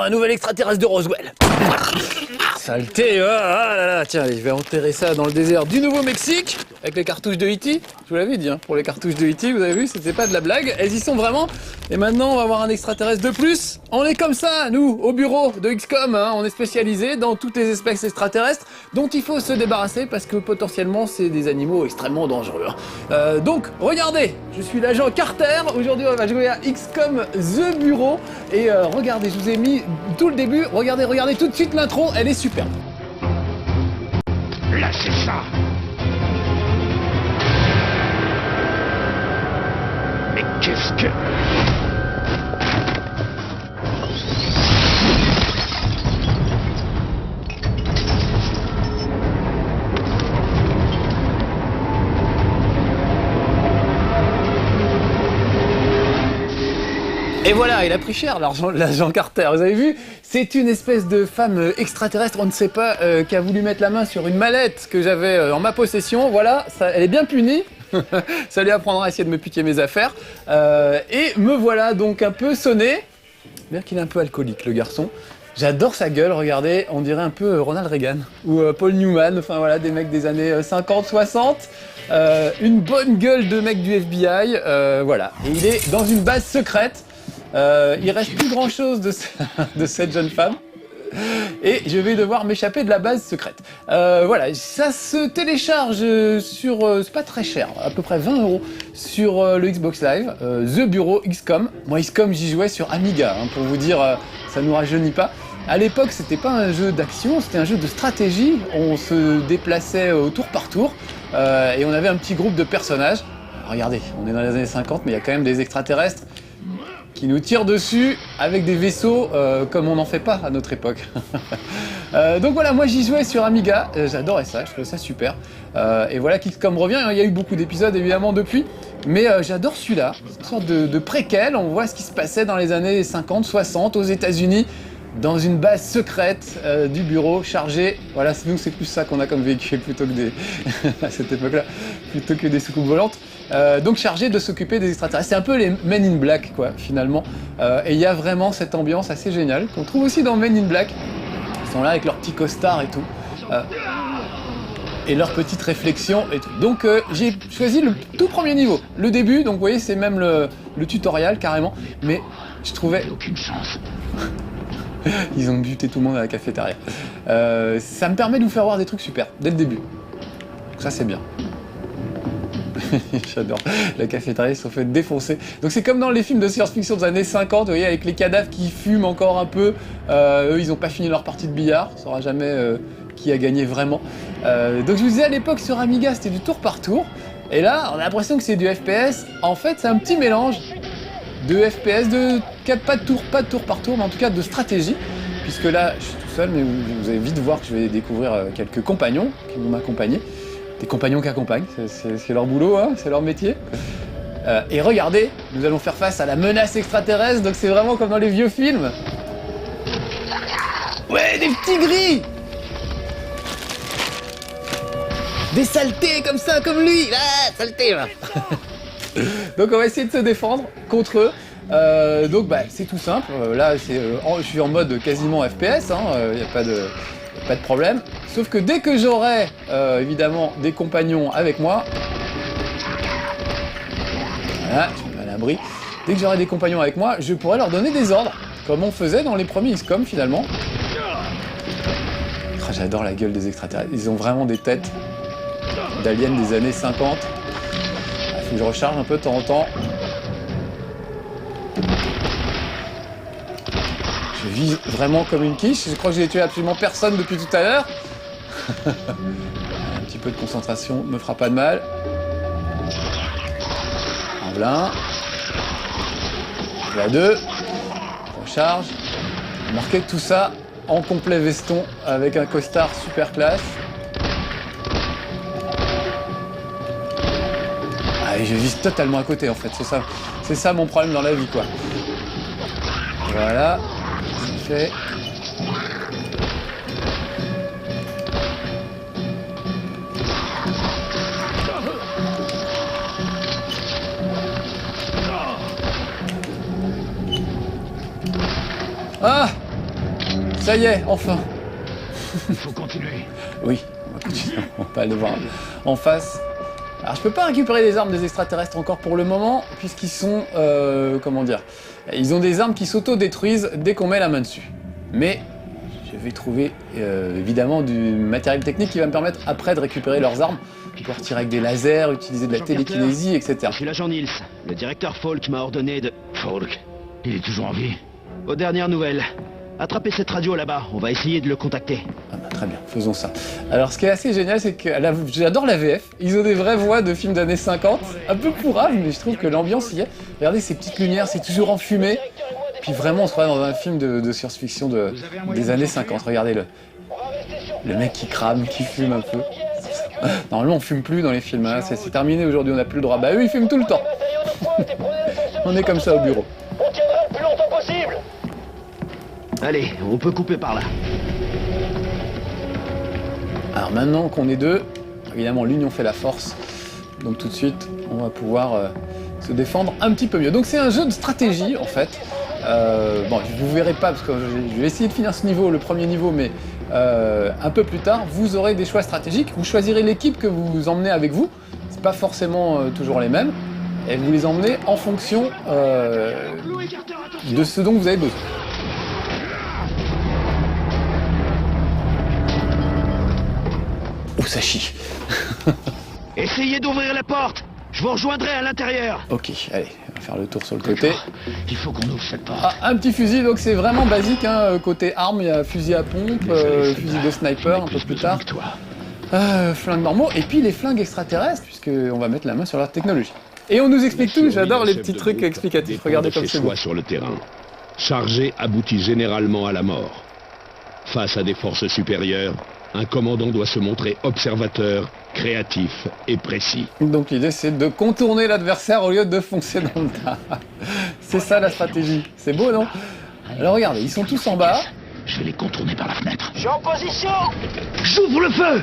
un nouvel extraterrestre de Roswell. Saleté, ah là là, tiens, allez, je vais enterrer ça dans le désert du Nouveau-Mexique, avec les cartouches de E.T. Je vous l'avais dit, hein, pour les cartouches de E.T., vous avez vu, c'était pas de la blague, elles y sont vraiment. Et maintenant, on va avoir un extraterrestre de plus. On est comme ça, nous, au bureau de XCOM, hein, on est spécialisé dans toutes les espèces extraterrestres dont il faut se débarrasser parce que potentiellement, c'est des animaux extrêmement dangereux. Hein. Donc, regardez, je suis l'agent Carter. Aujourd'hui, on va jouer à XCOM The Bureau. Et regardez, je vous ai mis tout le début. Regardez tout de suite l'intro, elle est superbe. Lâchez ça! Mais qu'est-ce que... Et voilà, il a pris cher l'agent Carter, vous avez vu? C'est une espèce de femme extraterrestre, on ne sait pas, qui a voulu mettre la main sur une mallette que j'avais en ma possession, voilà, ça, elle est bien punie. Ça lui apprendra à essayer de me piquer mes affaires. Et me voilà donc un peu sonné. Bien qu'il est un peu alcoolique, le garçon. J'adore sa gueule, regardez, on dirait un peu Ronald Reagan ou Paul Newman, enfin voilà, des mecs des années 50, 60. Une bonne gueule de mec du FBI, voilà. Et il est dans une base secrète. Il reste plus grand chose de cette jeune femme. Et je vais devoir m'échapper de la base secrète. Voilà, ça se télécharge sur... c'est pas très cher, à peu près 20 € sur le Xbox Live, The Bureau XCOM. Moi, XCOM, j'y jouais sur Amiga, hein, pour vous dire, ça nous rajeunit pas. À l'époque, c'était pas un jeu d'action, c'était un jeu de stratégie. On se déplaçait au tour par tour, et on avait un petit groupe de personnages. Regardez, on est dans les années 50, mais il y a quand même des extraterrestres qui nous tirent dessus avec des vaisseaux comme on n'en fait pas à notre époque. Donc voilà, moi j'y jouais sur Amiga, j'adorais ça, je trouvais ça super. Et voilà qu'XCOM revient, il y a eu beaucoup d'épisodes évidemment depuis, mais j'adore celui-là, c'est une sorte de préquel, on voit ce qui se passait dans les années 50, 60 aux États-Unis, dans une base secrète du bureau chargée. Voilà, nous c'est plus ça qu'on a comme véhicule plutôt que des... à cette époque-là, plutôt que des soucoupes volantes. Donc chargé de s'occuper des extraterrestres. C'est un peu les Men in Black, quoi, finalement. Et il y a vraiment cette ambiance assez géniale qu'on trouve aussi dans Men in Black. Ils sont là avec leurs petits costards et tout. Et leurs petites réflexions et tout. Donc j'ai choisi le tout premier niveau, le début. Donc vous voyez, c'est même le tutoriel carrément. Mais je trouvais... aucune chance. Ils ont buté tout le monde à la cafétéria. Ça me permet de vous faire voir des trucs super, dès le début. Donc ça, c'est bien. J'adore. La cafétéria, ils se sont fait défoncer. Donc c'est comme dans les films de science-fiction des années 50, vous voyez, avec les cadavres qui fument encore un peu. Eux, ils n'ont pas fini leur partie de billard. On ne saura jamais qui a gagné vraiment. Donc je vous disais, à l'époque, sur Amiga, c'était du tour par tour. Et là, on a l'impression que c'est du FPS. En fait, c'est un petit mélange de FPS, pas de tour par tour, mais en tout cas de stratégie. Puisque là, je suis tout seul, mais vous allez vite voir que je vais découvrir quelques compagnons qui vont m'accompagner. Des compagnons qui accompagnent, c'est leur boulot, hein, c'est leur métier. Et regardez, nous allons faire face à la menace extraterrestre, donc c'est vraiment comme dans les vieux films. Ouais, des petits gris! Des saletés comme ça, comme lui! Ah, saleté, là. Donc on va essayer de se défendre contre eux. Donc bah, c'est tout simple, là je suis en mode quasiment FPS, il n'y a pas de problème. Sauf que dès que j'aurai évidemment des compagnons avec moi, voilà, je suis pas à l'abri, dès que j'aurai des compagnons avec moi, je pourrai leur donner des ordres, comme on faisait dans les premiers XCOM finalement. Oh, j'adore la gueule des extraterrestres, ils ont vraiment des têtes d'aliens des années 50. Faut que je recharge un peu de temps en temps. Je vise vraiment comme une quiche. Je crois que j'ai tué absolument personne depuis tout à l'heure. Un petit peu de concentration me fera pas de mal. En voilà. Voilà deux. Recharge. Marquez tout ça en complet veston avec un costard super classe. Et je vise totalement à côté en fait, c'est ça mon problème dans la vie quoi. Voilà, c'est fait. Ah, Ça y est, enfin. Il faut continuer. Oui, on va continuer. On va aller voir en face. Alors je peux pas récupérer les armes des extraterrestres encore pour le moment, puisqu'ils sont... comment dire? Ils ont des armes qui s'auto-détruisent dès qu'on met la main dessus. Mais je vais trouver évidemment du matériel technique qui va me permettre après de récupérer leurs armes, pouvoir tirer avec des lasers, utiliser de la télékinésie, etc. Je suis l'agent Niels. Le directeur Falk m'a ordonné de... Falk, il est toujours en vie. Aux dernières nouvelles. Attrapez cette radio là-bas, on va essayer de le contacter. Ah bah, très bien, faisons ça. Alors ce qui est assez génial, c'est que j'adore la VF, ils ont des vraies voix de films d'années 50, un peu pourrave, mais je trouve que l'ambiance y est. Regardez ces petites lumières, c'est toujours enfumé. Puis vraiment, on se croit dans un film de science-fiction des années 50, regardez-le. Le mec qui crame, qui fume un peu. Normalement, on fume plus dans les films, hein. C'est terminé aujourd'hui, on n'a plus le droit. Bah eux, ils fument tout le temps. On est comme ça au bureau. On tiendra le plus longtemps possible. Allez, on peut couper par là. Alors maintenant qu'on est deux, évidemment l'union fait la force, donc tout de suite on va pouvoir se défendre un petit peu mieux. Donc c'est un jeu de stratégie en fait. Bon, vous verrez pas parce que je vais essayer de finir ce niveau, le premier niveau, mais un peu plus tard vous aurez des choix stratégiques. Vous choisirez l'équipe que vous emmenez avec vous. C'est pas forcément toujours les mêmes, et vous les emmenez en fonction de ce dont vous avez besoin. Oh, ça chie. Essayez d'ouvrir la porte. Je vous rejoindrai à l'intérieur. Ok, allez, on va faire le tour sur le côté. Il faut qu'on ouvre cette porte. Ah, un petit fusil, donc c'est vraiment basique, hein, côté armes, il y a fusil à pompe, fusil de sniper un peu plus tard, flingues normaux, et puis les flingues extraterrestres, puisqu'on va mettre la main sur leur technologie. Et on nous explique tout, j'adore les petits trucs explicatifs, regardez comme c'est beau. Sur le terrain. Chargé aboutit généralement à la mort. Face à des forces supérieures, un commandant doit se montrer observateur, créatif et précis. Donc l'idée c'est de contourner l'adversaire au lieu de foncer dans le tas. C'est ça la stratégie, c'est beau non? Alors regardez, ils sont tous en bas. Je vais les contourner par la fenêtre. Je suis en position. J'ouvre le feu.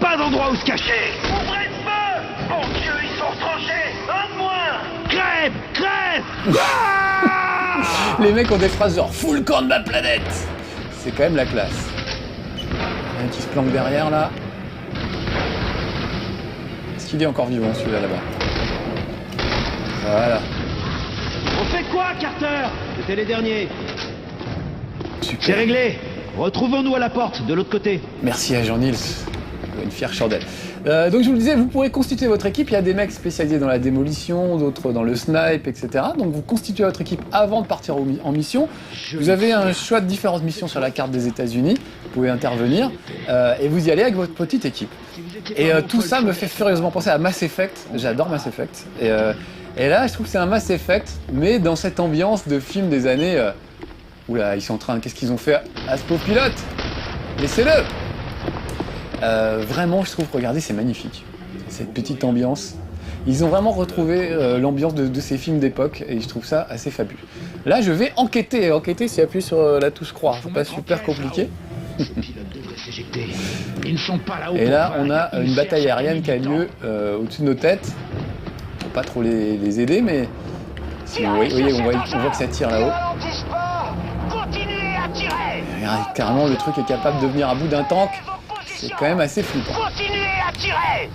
Pas d'endroit où se cacher. Ouvrez le feu. Mon Dieu, ils sont retranchés. Un de moins. Crève, crève. Les mecs ont des phrases genre « full camp de ma planète !» C'est quand même la classe. Un qui se planque derrière là. Est-ce qu'il est encore vivant celui-là là-bas? Voilà. On fait quoi, Carter? C'était les derniers. Super. C'est réglé. Retrouvons-nous à la porte, de l'autre côté. Merci agent Niels. Une fière chandelle. Donc je vous le disais, vous pourrez constituer votre équipe. Il y a des mecs spécialisés dans la démolition, d'autres dans le snipe, etc. Donc vous constituez votre équipe avant de partir en mission. Vous avez un choix de différentes missions sur la carte des États-Unis. Vous pouvez intervenir et vous y allez avec votre petite équipe. Et tout ça me fait furieusement penser à Mass Effect. J'adore Mass Effect. Et là, je trouve que c'est un Mass Effect, mais dans cette ambiance de film des années... Oula, ils sont en train... Qu'est-ce qu'ils ont fait à ce pauvre pilote? Laissez-le! Vraiment, je trouve, regardez, c'est magnifique. Cette petite ambiance. Ils ont vraiment retrouvé l'ambiance de ces films d'époque et je trouve ça assez fabuleux. Là, je vais enquêter. Enquêter, c'est appuyer sur la touche croix. C'est pas super compliqué. Ils ne sont pas là-haut. Et là, on a une bataille aérienne qui a lieu au-dessus de nos têtes. Faut pas trop les aider, mais si vous voyez, on voit que ça tire là-haut. Ralentissent pas. Continuez à tirer. Regardez, carrément, le truc est capable de venir à bout d'un tank. C'est quand même assez flippant. Continuez à tirer.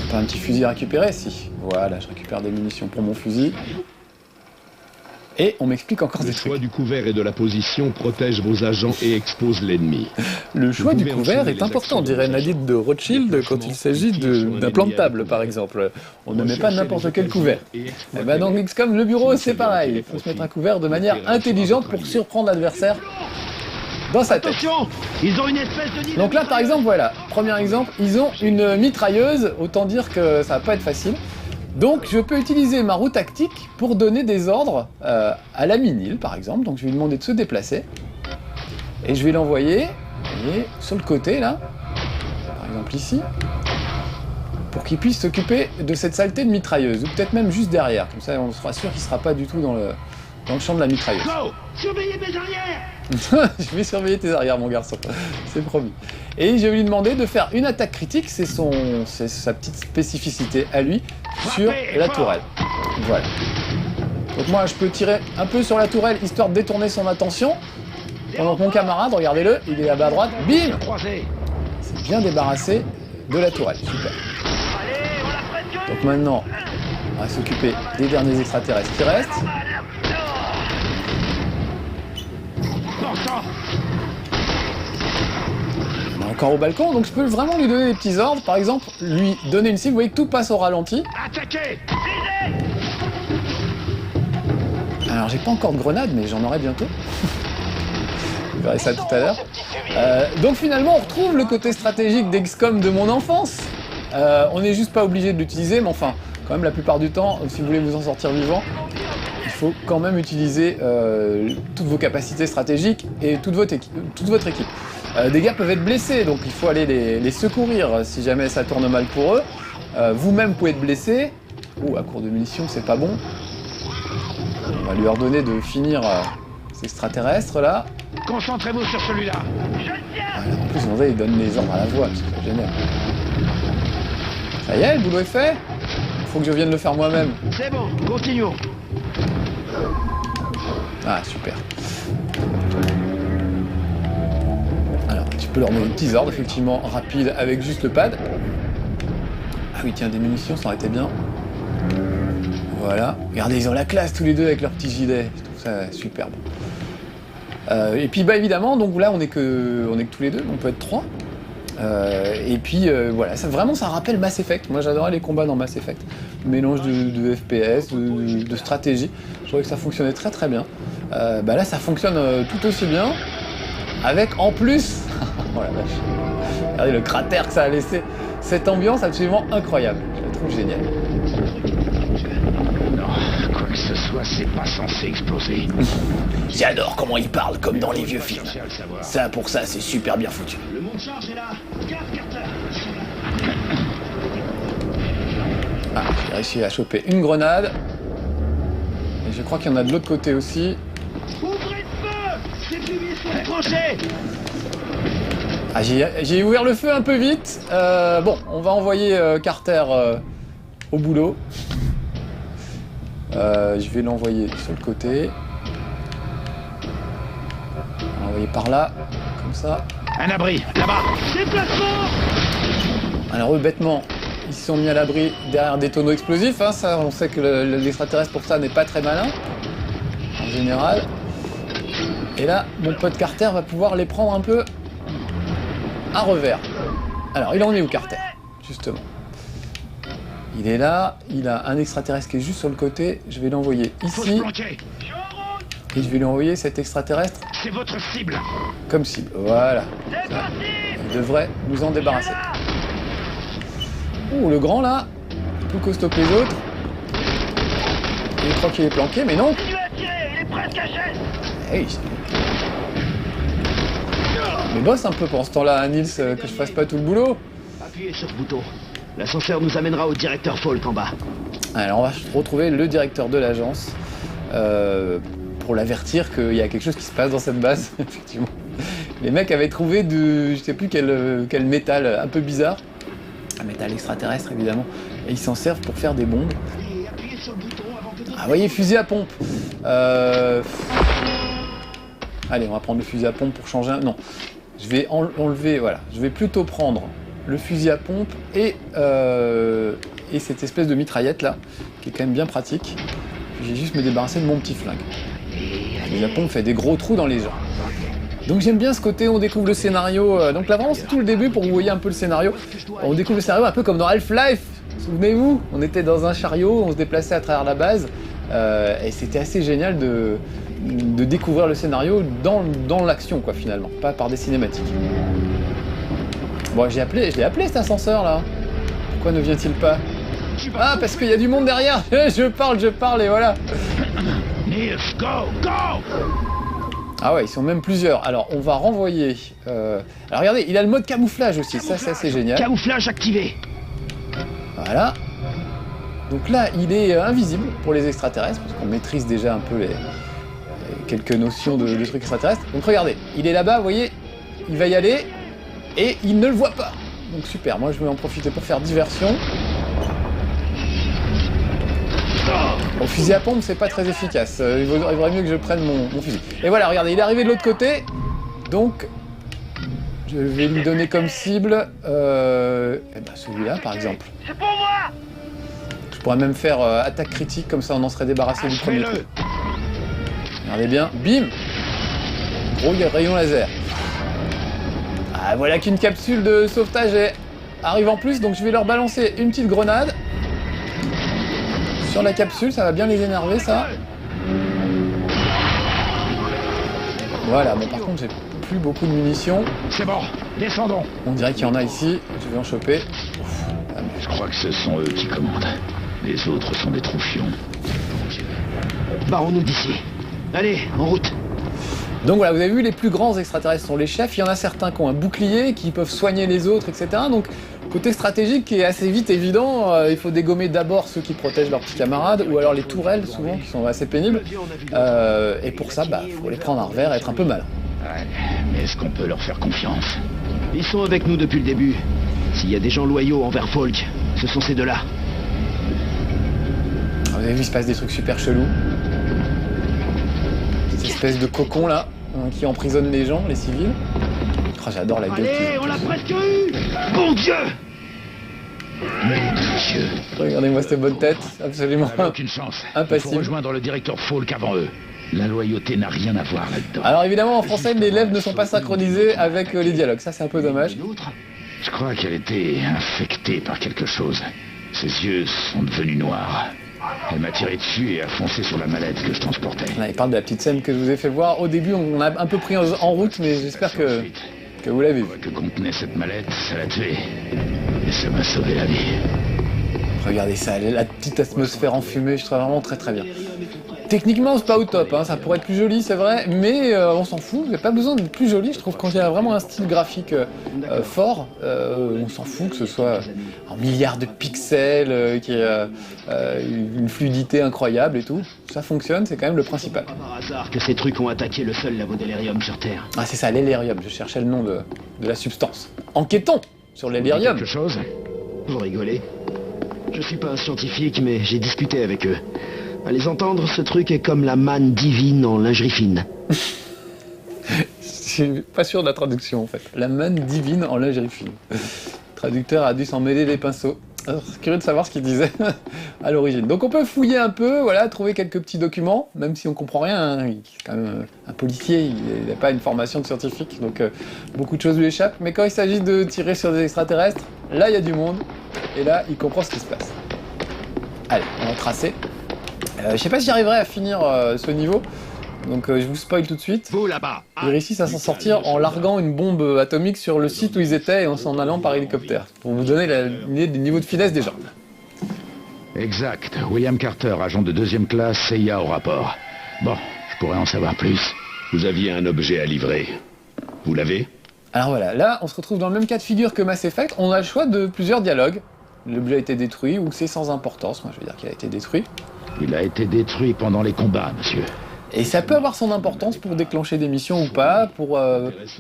Pas un petit fusil à récupérer, si. Voilà, je récupère des munitions pour mon fusil. Et on m'explique encore Le des choix trucs. du couvert et de la position protège vos agents et expose l'ennemi. Le choix du pouvez couvert enchaîner est les important, actions dirait de Nadine de Rothschild quand il s'agit d'un plan de table, par exemple. On ne met pas n'importe quel couvert. Et ben dans XCOM, le bureau, c'est pareil. Il faut se mettre un couvert de manière intelligente pour surprendre l'adversaire dans sa tête. Attention, ils ont une espèce de... Donc là, par exemple, voilà, premier exemple, ils ont une mitrailleuse, autant dire que ça va pas être facile. Donc je peux utiliser ma roue tactique pour donner des ordres à l'ami Neil, par exemple. Donc je vais lui demander de se déplacer. Et je vais l'envoyer, vous voyez, sur le côté, là, par exemple ici, pour qu'il puisse s'occuper de cette saleté de mitrailleuse, ou peut-être même juste derrière. Comme ça, on sera sûr qu'il sera pas du tout dans le champ de la mitrailleuse. Go! Surveillez mes arrières! Je vais surveiller tes arrières, mon garçon, c'est promis. Et je vais lui demander de faire une attaque critique, c'est sa petite spécificité à lui, sur la tourelle. Voilà. Donc moi je peux tirer un peu sur la tourelle histoire de détourner son attention. Pendant que mon camarade, regardez-le, il est là-bas à droite, bim! Croisé. C'est bien débarrassé de la tourelle, super. Donc maintenant, on va s'occuper des derniers extraterrestres qui restent. Portant. On est encore au balcon, donc je peux vraiment lui donner des petits ordres. Par exemple, lui donner une cible, vous voyez que tout passe au ralenti. Attaquez. Alors j'ai pas encore de grenade, mais j'en aurai bientôt. Vous verrez ça tout à l'heure. Donc finalement, on retrouve le côté stratégique d'XCOM de mon enfance. On n'est juste pas obligé de l'utiliser, mais enfin, quand même la plupart du temps, si vous voulez vous en sortir vivant, il faut quand même utiliser toutes vos capacités stratégiques et toute votre équipe. Des gars peuvent être blessés, donc il faut aller les secourir si jamais ça tourne mal pour eux. Vous-même pouvez être blessé. Oh, à court de munitions, c'est pas bon. On va lui ordonner de finir ces extraterrestres là. Concentrez-vous sur celui-là. Voilà, en plus, il donne les ordres à la voix, c'est génial. Ça y est, le boulot est fait. Faut que je vienne le faire moi-même. C'est bon, continuons. Ah, super. Alors, tu peux leur donner des petits ordres, effectivement, rapides, avec juste le pad. Ah oui, tiens, des munitions, ça aurait été bien. Voilà. Regardez, ils ont la classe tous les deux avec leurs petits gilets. Je trouve ça superbe. Et puis, bah évidemment, donc là, on est que tous les deux, on peut être 3. Et puis voilà, vraiment ça rappelle Mass Effect. Moi j'adorais les combats dans Mass Effect. Mélange de FPS, de stratégie. Je trouvais que ça fonctionnait très très bien. Bah là ça fonctionne tout aussi bien. Avec en plus, oh la vache, regardez le cratère que ça a laissé. Cette ambiance absolument incroyable. Je la trouve géniale. Non, quoi que ce soit, c'est pas censé exploser. J'adore comment il parle comme dans les vieux films. Cherchez à le savoir. Ça pour ça c'est super bien foutu. Le monde charge est là. Garde Carter. Ah, j'ai réussi à choper une grenade. Et je crois qu'il y en a de l'autre côté aussi. Ouvrez le feu. Les fumiers sont déclenchés. Ah, j'ai ouvert le feu un peu vite. Bon, on va envoyer Carter au boulot. Je vais l'envoyer sur le côté. On va l'envoyer par là, comme ça. Un abri, là-bas. Déplacement. Alors eux, bêtement, ils se sont mis à l'abri derrière des tonneaux explosifs. Hein, ça, on sait que l'extraterrestre pour ça n'est pas très malin, en général. Et là, mon pote Carter va pouvoir les prendre un peu à revers. Alors, il en est où Carter, justement? Il est là, il a un extraterrestre qui est juste sur le côté. Je vais l'envoyer Faut se ici. planquer. Et je vais lui envoyer cet extraterrestre C'est votre cible. comme cible. Voilà. Ça, il devrait nous en débarrasser. Ouh, le grand là, plus costaud que les autres. Il croit qu'il est planqué, mais non. Continuez à tirer, il est presque à gel. Hey, mais bosse un peu pendant ce temps-là, hein, Nils, que je fasse pas tout le boulot. Appuyez sur ce bouton. L'ascenseur nous amènera au directeur Falk en bas. Alors on va retrouver le directeur de l'agence pour l'avertir qu'il y a quelque chose qui se passe dans cette base, effectivement. Les mecs avaient trouvé je sais plus quel métal un peu bizarre. Un métal extraterrestre évidemment. Et ils s'en servent pour faire des bombes. Et appuyez sur le bouton avant que... Ah, vous voyez, fusil à pompe. Allez, on va prendre le fusil à pompe pour changer un... Non, je vais enlever, voilà. Je vais plutôt prendre le fusil à pompe et cette espèce de mitraillette là, qui est quand même bien pratique. Puis j'ai juste me débarrasser de mon petit flingue. Le fusil à pompe fait des gros trous dans les gens. Donc j'aime bien ce côté, on découvre le scénario. Donc là vraiment c'est tout le début pour que vous voyez un peu le scénario. On découvre le scénario un peu comme dans Half-Life. Souvenez-vous, on était dans un chariot, on se déplaçait à travers la base. Et c'était assez génial de découvrir le scénario dans l'action, quoi, finalement, pas par des cinématiques. Bon, je l'ai appelé cet ascenseur là. Pourquoi ne vient-il pas? Ah, parce qu'il y a du monde derrière. Je parle et voilà. Nils, go, go. Ah ouais, ils sont même plusieurs. Alors, on va renvoyer... Alors, regardez, il a le mode camouflage aussi. Ça, c'est assez génial. Camouflage activé. Voilà. Donc là, il est invisible pour les extraterrestres, parce qu'on maîtrise déjà un peu quelques notions de trucs extraterrestres. Donc regardez, il est là-bas, vous voyez, il va y aller, et il ne le voit pas. Donc super, moi je vais en profiter pour faire diversion. Bon, fusil à pompe, c'est pas très efficace. Il vaudrait mieux que je prenne mon fusil. Et voilà, regardez, il est arrivé de l'autre côté. Donc, je vais lui donner comme cible celui-là, par exemple. C'est pour moi. Je pourrais même faire attaque critique, comme ça on en serait débarrassé du premier trou. Regardez bien, bim! Gros rayon laser. Ah, voilà qu'une capsule de sauvetage arrive en plus, donc je vais leur balancer une petite grenade. Sur la capsule, ça va bien les énerver, ça. Voilà, bon par contre j'ai plus beaucoup de munitions. C'est bon, descendons. On dirait qu'il y en a ici, je vais en choper. Je crois que ce sont eux qui commandent. Les autres sont des troufions. Barrons-nous d'ici. Allez, en route. Donc voilà, vous avez vu, les plus grands extraterrestres sont les chefs. Il y en a certains qui ont un bouclier, qui peuvent soigner les autres, etc. Donc, côté stratégique qui est assez vite évident, il faut dégommer d'abord ceux qui protègent leurs petits camarades, ou alors les tourelles, souvent, qui sont assez pénibles. Et pour ça, faut les prendre à revers et être un peu malin. Ouais, mais est-ce qu'on peut leur faire confiance? Ils sont avec nous depuis le début. S'il y a des gens loyaux envers Falk, ce sont ces deux-là. Vous avez vu, il se passe des trucs super chelous. Cette espèce de cocon là, qui emprisonne les gens, les civils. Oh, j'adore la gueule. Allez, on l'a presque eu. Bon Dieu. Mon Dieu. Regardez-moi cette bonne tête, absolument On n'a aucune chance. Il faut impassible. rejoindre le directeur Falk avant eux. La loyauté n'a rien à voir là-dedans. Alors évidemment, en français, les lèvres ne sont pas synchronisées avec les dialogues. Ça, c'est un peu dommage. Je crois qu'elle était infectée par quelque chose. Ses yeux sont devenus noirs. Elle m'a tiré dessus et a foncé sur la mallette que je transportais. Là, il parle de la petite scène que je vous ai fait voir. Au début, on a un peu pris en route, mais j'espère que vous l'avez vu. Que contenait cette mallette, ça l'a tué. Et ça m'a sauvé la vie. Regardez ça, la petite atmosphère enfumée, je trouve vraiment très très bien. Techniquement, c'est pas au top, hein, ça pourrait être plus joli, c'est vrai, mais on s'en fout, il n'y a pas besoin d'être plus joli. Je trouve quand il y a vraiment un style graphique fort, on s'en fout que ce soit en milliards de pixels, qu'il y ait une fluidité incroyable et tout. Ça fonctionne, c'est quand même le principal. Pas par hasard que ces trucs ont attaqué le seul labo d'Elerium sur Terre. Ah, c'est ça, l'Elerium, je cherchais le nom de la substance. Enquêtons sur l'Elerium. Quelque chose? Vous rigolez? Je suis pas un scientifique, mais j'ai discuté avec eux. À les entendre, ce truc est comme la manne divine en lingerie fine. Je suis pas sûr de la traduction en fait. La manne divine en lingerie fine. Le traducteur a dû s'en mêler les pinceaux. Alors, c'est curieux de savoir ce qu'il disait à l'origine. Donc on peut fouiller un peu, voilà, trouver quelques petits documents, même si on comprend rien. Hein. Il est quand même un policier, il n'a pas une formation de scientifique, donc beaucoup de choses lui échappent. Mais quand il s'agit de tirer sur des extraterrestres, là il y a du monde, et là il comprend ce qui se passe. Allez, on va tracer. Je sais pas si j'arriverai à finir ce niveau, donc je vous spoil tout de suite. Vous là-bas. Ils réussissent à s'en sortir en larguant une bombe atomique sur le site où ils étaient et en s'en allant par hélicoptère. Pour vous donner une idée du niveau de finesse des gens. Exact. William Carter, agent de 2e classe, CIA au rapport. Bon, je pourrais en savoir plus. Vous aviez un objet à livrer. Vous l'avez? Alors voilà, là on se retrouve dans le même cas de figure que Mass Effect. On a le choix de plusieurs dialogues. L'objet a été détruit ou c'est sans importance. Moi je veux dire qu'il a été détruit. Il a été détruit pendant les combats, monsieur. Et ça peut avoir son importance pour déclencher des missions ou pas, pour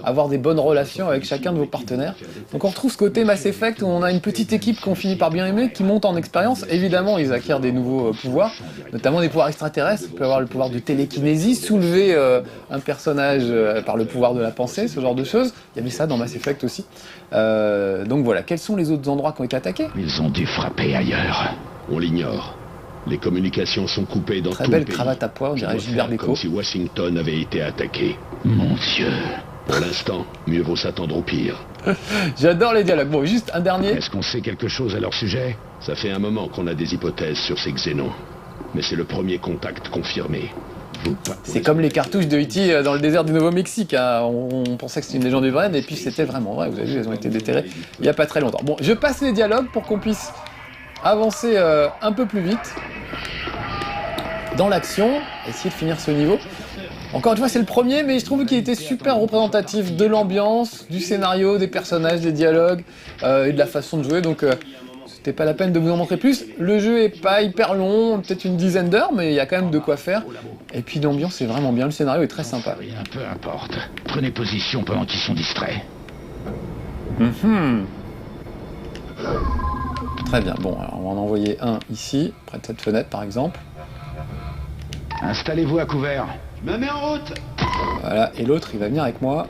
avoir des bonnes relations avec chacun de vos partenaires. Donc on retrouve ce côté Mass Effect où on a une petite équipe qu'on finit par bien aimer, qui monte en expérience. Évidemment, ils acquièrent des nouveaux pouvoirs, notamment des pouvoirs extraterrestres. On peut avoir le pouvoir de télékinésie, soulever un personnage par le pouvoir de la pensée, ce genre de choses. Il y avait ça dans Mass Effect aussi. Donc voilà, quels sont les autres endroits qui ont été attaqués? Ils ont dû frapper ailleurs. On l'ignore. Les communications sont coupées dans Très tout belle le pays. cravate à pois, on dirait doit Gilbert faire Bécaud. comme si Washington avait été attaqué. Mon Dieu. Pour l'instant, mieux vaut s'attendre au pire. J'adore les dialogues. Bon, juste un dernier. Est-ce qu'on sait quelque chose à leur sujet? Ça fait un moment qu'on a des hypothèses sur ces xénons. Mais c'est le premier contact confirmé. C'est comme les cartouches de E.T. dans le désert du Nouveau-Mexique. Hein. On pensait que c'était une légende urbaine et puis c'était vraiment vrai. Vous avez vu, elles ont été déterrées il n'y a pas très longtemps. Bon, je passe les dialogues pour qu'on puisse avancer un peu plus vite dans l'action, essayer de finir ce niveau. Encore une fois, c'est le premier, mais je trouve qu'il était super représentatif de l'ambiance, du scénario, des personnages, des dialogues et de la façon de jouer. Donc c'était pas la peine de vous en montrer plus. Le jeu est pas hyper long, peut-être une dizaine d'heures, mais il y a quand même de quoi faire. Et puis l'ambiance est vraiment bien, le scénario est très sympa. Rien, peu importe. Prenez position pendant qu'ils sont distraits. Très bien, bon, alors on va en envoyer un ici, près de cette fenêtre par exemple. Installez-vous à couvert. Je me mets en route. Voilà, et l'autre, il va venir avec moi.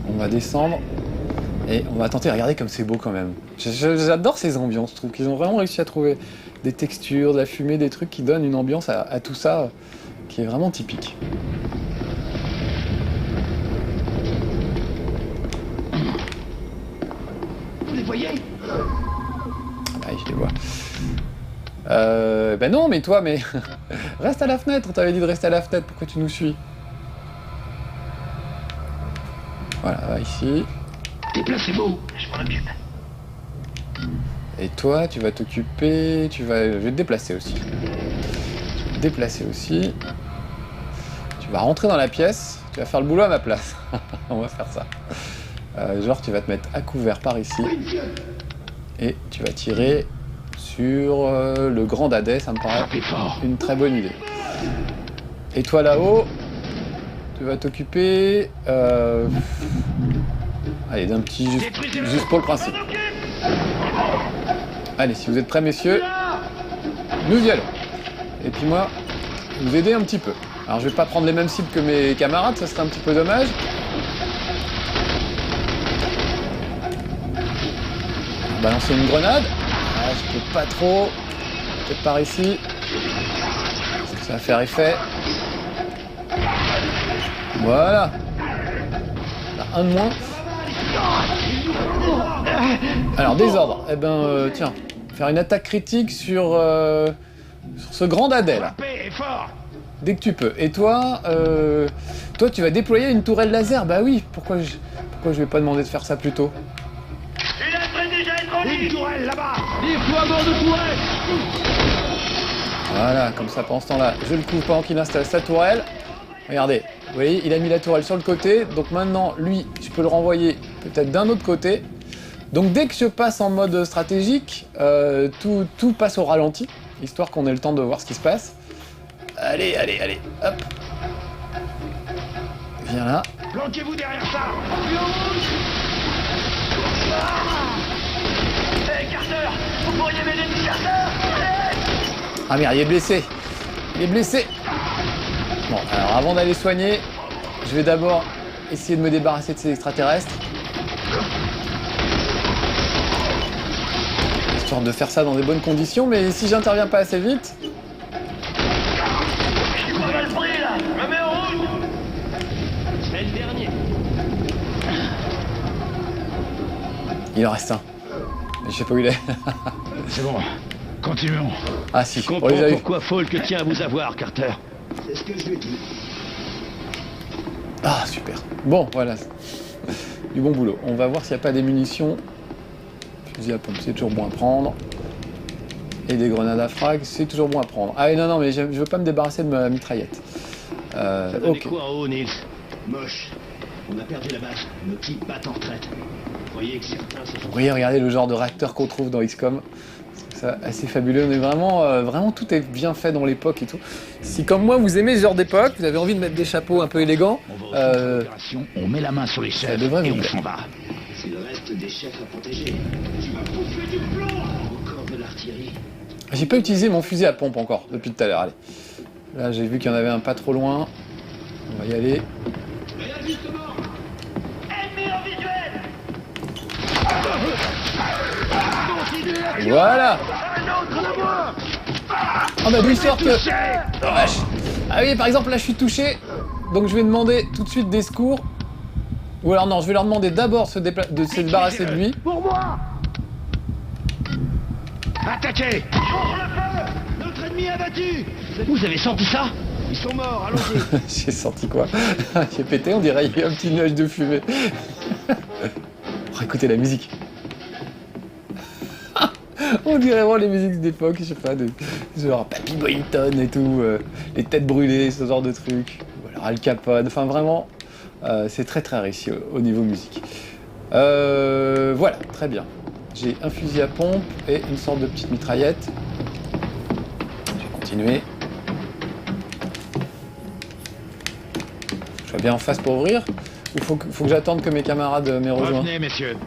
On va descendre. Et on va tenter, regardez comme c'est beau quand même. J'adore ces ambiances, je trouve qu'ils ont vraiment réussi à trouver des textures, de la fumée, des trucs qui donnent une ambiance à tout ça qui est vraiment typique. Vous les voyez? Ah, je les vois. Ben non, mais toi, mais... Reste à la fenêtre, on t'avait dit de rester à la fenêtre, pourquoi tu nous suis? Voilà, va ici. Déplacez-vous. Je m'en occupe. Et toi, tu vas t'occuper... Je vais te déplacer aussi. Je vais te déplacer aussi. Tu vas rentrer dans la pièce, tu vas faire le boulot à ma place. On va faire ça. Genre, tu vas te mettre à couvert par ici. Et tu vas tirer sur le grand dadais, ça me paraît une très bonne idée. Et toi là-haut, tu vas t'occuper... Allez, d'un petit... Juste pour le principe. Allez, si vous êtes prêts, messieurs, nous y allons. Et puis moi, vous aider un petit peu. Alors, je vais pas prendre les mêmes cibles que mes camarades, ça serait un petit peu dommage. On va balancer une grenade. Ah, je peux pas trop. Peut-être par ici. Est-ce que ça va faire effet? Voilà. Là, un de moins. Alors, désordre. Eh ben, tiens. Faire une attaque critique sur ce grand dadais, là. Dès que tu peux. Et toi, toi, tu vas déployer une tourelle laser. Bah oui, pourquoi je vais pas demander de faire ça plus tôt? Il est déjà étranger. Une tourelle là-bas. Déploiement de tourelle. Voilà, comme ça, pendant ce temps-là, je le couvre pendant qu'il installe sa tourelle. Regardez, vous voyez, il a mis la tourelle sur le côté. Donc maintenant, lui, je peux le renvoyer peut-être d'un autre côté. Donc dès que je passe en mode stratégique, tout passe au ralenti, histoire qu'on ait le temps de voir ce qui se passe. Allez, allez, allez, hop. Viens là. Planquez-vous derrière ça. Hé, Carter, vous pourriez m'aider, Carter? Ah merde, il est blessé. Il est blessé. Bon, alors avant d'aller soigner, je vais d'abord essayer de me débarrasser de ces extraterrestres. Histoire de faire ça dans des bonnes conditions, mais si j'interviens pas assez vite... Je suis pas mal pris, là. Je me mets en route. C'est le dernier. Il en reste un. Mais je sais pas où il est. C'est bon. Continuons. Ah si, Je on comprends les a eu. pourquoi Falk tient à vous avoir, Carter. C'est ce que je lui ai dit. Ah super. Bon, voilà. Du bon boulot. On va voir s'il n'y a pas des munitions. Fusil à pompe, c'est toujours bon à prendre. Et des grenades à frag, c'est toujours bon à prendre. Ah non, non, mais je veux pas me débarrasser de ma mitraillette. Ça donnait Ok. quoi en haut, Nils? Moche. On a perdu la base. Nos types battent en retraite. Vous croyez que certains se sont... Oui, regardez le genre de réacteur qu'on trouve dans XCOM. C'est ça, assez fabuleux. On est vraiment, vraiment tout est bien fait dans l'époque et tout. Si comme moi vous aimez ce genre d'époque, vous avez envie de mettre des chapeaux un peu élégants, On va au centre d'opération, on met la main sur les chefs devrait et vous on plaire. s'en va. C'est le reste des chefs à protéger. Tu vas bouffer du plomb. Encore de l'artillerie. j'ai pas utilisé mon fusil à pompe encore depuis tout à l'heure. Allez, là j'ai vu qu'il y en avait un pas trop loin. On va y aller. Ennemi en visuel. Voilà. Un autre de moi. Ah bah d'où ils sortent. Oh, vache. Ah oui, par exemple là je suis touché, donc je vais demander tout de suite des secours. Ou alors non, je vais leur demander d'abord de se débarrasser de lui. Pour moi. Attaquez! Notre ennemi abattu. Vous avez senti ça? Ils sont morts, allons-y. J'ai senti quoi? J'ai pété, on dirait il y a un petit nuage de fumée. Oh, écoutez la musique. On dirait vraiment les musiques d'époque, je sais pas, de genre Papy Boyington et tout, les têtes brûlées, ce genre de trucs. Ou alors Al Capone, enfin vraiment, c'est très très réussi au niveau musique. Voilà, très bien. J'ai un fusil à pompe et une sorte de petite mitraillette. Je vais continuer. Je vais bien en face pour ouvrir. Ou faut que j'attende que mes camarades m'aient rejoint. Revenez, messieurs.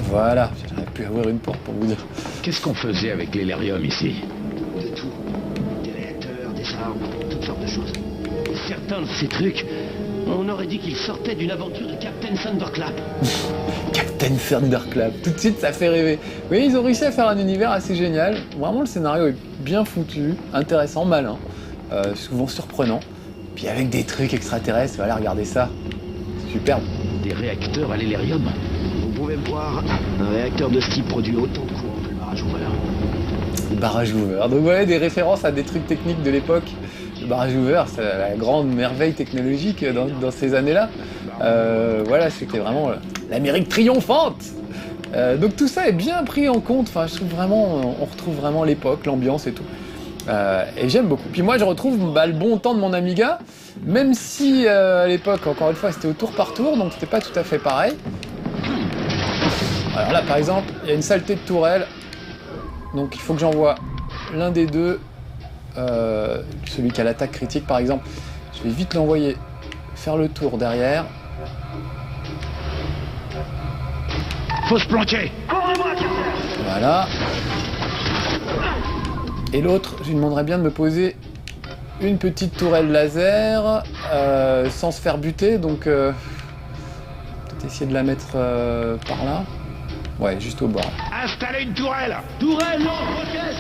Voilà, j'aurais pu ouvrir une porte pour vous dire. Qu'est-ce qu'on faisait avec l'hélérium ici? toutes sortes de choses. Certains de ces trucs, on aurait dit qu'ils sortaient d'une aventure de Captain Thunderclap. Captain Thunderclap, tout de suite ça fait rêver. Oui, ils ont réussi à faire un univers assez génial. Vraiment, le scénario est bien foutu, intéressant, malin, souvent surprenant. Puis avec des trucs extraterrestres, voilà, regardez ça. C'est superbe. Des réacteurs à l'hélérium. Vous pouvez me voir, un réacteur de ce type produit autant de courant que le barrage ouvert. Le barrage ouvert. Donc voilà, des références à des trucs techniques de l'époque. Le barrage ouvert, c'est la grande merveille technologique dans ces années-là. Voilà, c'était vraiment l'Amérique triomphante. Donc tout ça est bien pris en compte. Enfin, je trouve vraiment, on retrouve vraiment l'époque, l'ambiance et tout. Et j'aime beaucoup. Puis moi, je retrouve le bon temps de mon Amiga, même si à l'époque, encore une fois, c'était au tour par tour, donc c'était pas tout à fait pareil. Alors là, par exemple, il y a une saleté de tourelle. Donc il faut que j'envoie l'un des deux, celui qui a l'attaque critique par exemple. Je vais vite l'envoyer faire le tour derrière. Faut se planquer. Voilà. Et l'autre, je lui demanderais bien de me poser une petite tourelle laser sans se faire buter. Donc peut-être essayer de la mettre par là. Ouais, juste au bord. Installez une tourelle. Tourelle, non, roquette.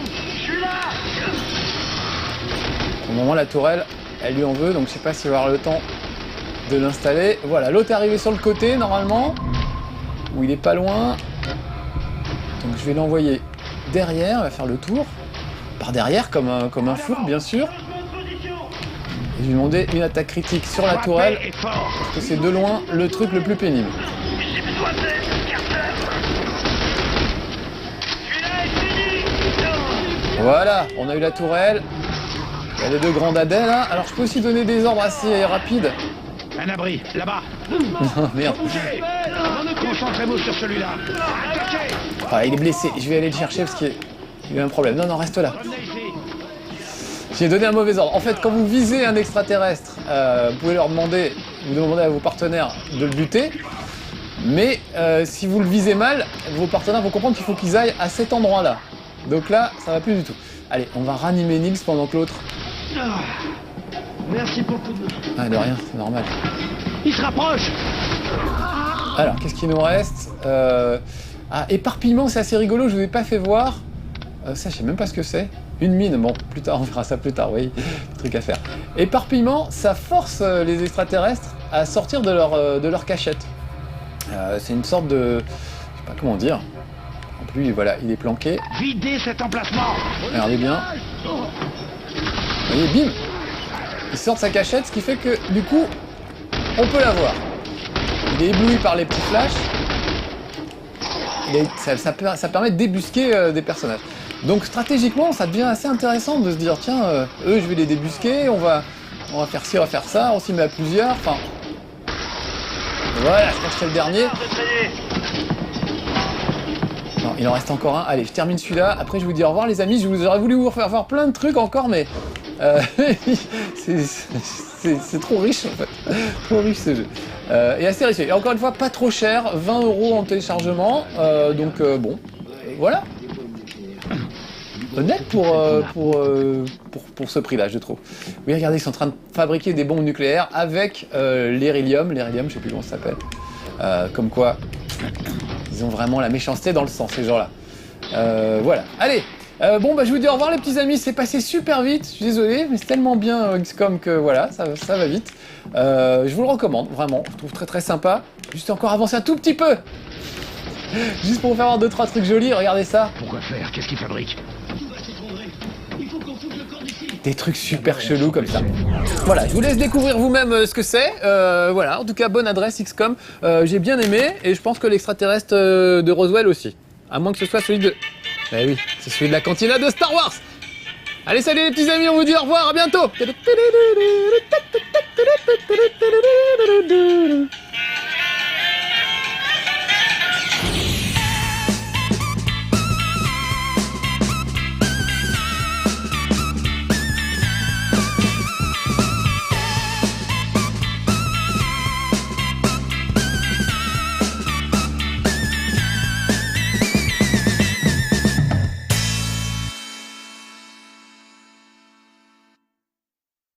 Je suis là. Au moment, la tourelle, elle lui en veut, donc je sais pas s'il va avoir le temps de l'installer. Voilà, l'autre est arrivé sur le côté, normalement, où il est pas loin. Donc je vais l'envoyer derrière, il va faire le tour. Par derrière, comme un four, bien sûr. Et je lui demander une attaque critique sur la tourelle, Frappez et fort. parce que c'est de loin le truc le plus pénible. J'ai besoin d'aide, Carter. Celui-là est fini. Non. Voilà, on a eu la tourelle. Il y a les deux grands dadais là. Alors je peux aussi donner des ordres assez rapides. Un abri, là-bas. Merde. Bougez. Concentrez-vous sur celui-là. Attaquez. Ah, il est blessé, je vais aller le chercher parce qu'il y a un problème. Non, non, reste là. Revenez ici. J'ai donné un mauvais ordre. En fait, quand vous visez un extraterrestre, vous pouvez leur demander, vous demandez à vos partenaires de le buter. Mais si vous le visez mal, vos partenaires vont comprendre qu'il faut qu'ils aillent à cet endroit-là. Donc là, ça va plus du tout. Allez, on va ranimer Nils pendant que l'autre... Merci pour le coup de main. Ah, de rien, c'est normal. Il se rapproche. Alors, qu'est-ce qu'il nous reste Ah, éparpillement, c'est assez rigolo, je vous ai pas fait voir. Ça, je sais même pas ce que c'est. Une mine, bon, plus tard, on verra ça plus tard, oui, truc à faire. Éparpillement, ça force les extraterrestres à sortir de leur cachette. C'est une sorte de... je sais pas comment dire. En plus, voilà, il est planqué. Videz cet emplacement. Regardez bien. Vous voyez, bim! Il sort de sa cachette, ce qui fait que, du coup, on peut la voir. Il est ébloui par les petits flashs. Ça permet de débusquer des personnages. Donc stratégiquement, ça devient assez intéressant de se dire, tiens, eux, je vais les débusquer, on va faire ci, on va faire ça, on s'y met à plusieurs, enfin... Voilà, je crois que c'est le dernier. Non, il en reste encore un. Allez, je termine celui-là. Après, je vous dis au revoir, les amis. J'aurais voulu vous faire voir plein de trucs encore, mais c'est trop riche, en fait. Trop riche, ce jeu. Et assez risqué. Et encore une fois, pas trop cher. 20 € en téléchargement. Donc, bon, voilà. Honnête pour ce prix-là, je trouve. Oui, regardez, ils sont en train de fabriquer des bombes nucléaires avec l'hérélium. L'hérélium, je sais plus comment ça s'appelle. Comme quoi... ils ont vraiment la méchanceté dans le sang, ces gens-là. Voilà. Allez, bon, bah, je vous dis au revoir, les petits amis. C'est passé super vite. Je suis désolé, mais c'est tellement bien XCOM que voilà, ça va vite. Je vous le recommande, vraiment. Je trouve très très sympa. Juste encore avancer un tout petit peu. Juste pour vous faire voir 2-3 trucs jolis. Regardez ça. Pourquoi faire? Qu'est-ce qu'il fabrique? Des trucs super chelous comme ça. Voilà, je vous laisse découvrir vous-même ce que c'est. Voilà, en tout cas, bonne adresse XCOM. J'ai bien aimé et je pense que l'extraterrestre de Roswell aussi. À moins que ce soit celui de... Eh oui, c'est celui de la cantina de Star Wars. Allez, salut les petits amis, on vous dit au revoir, à bientôt.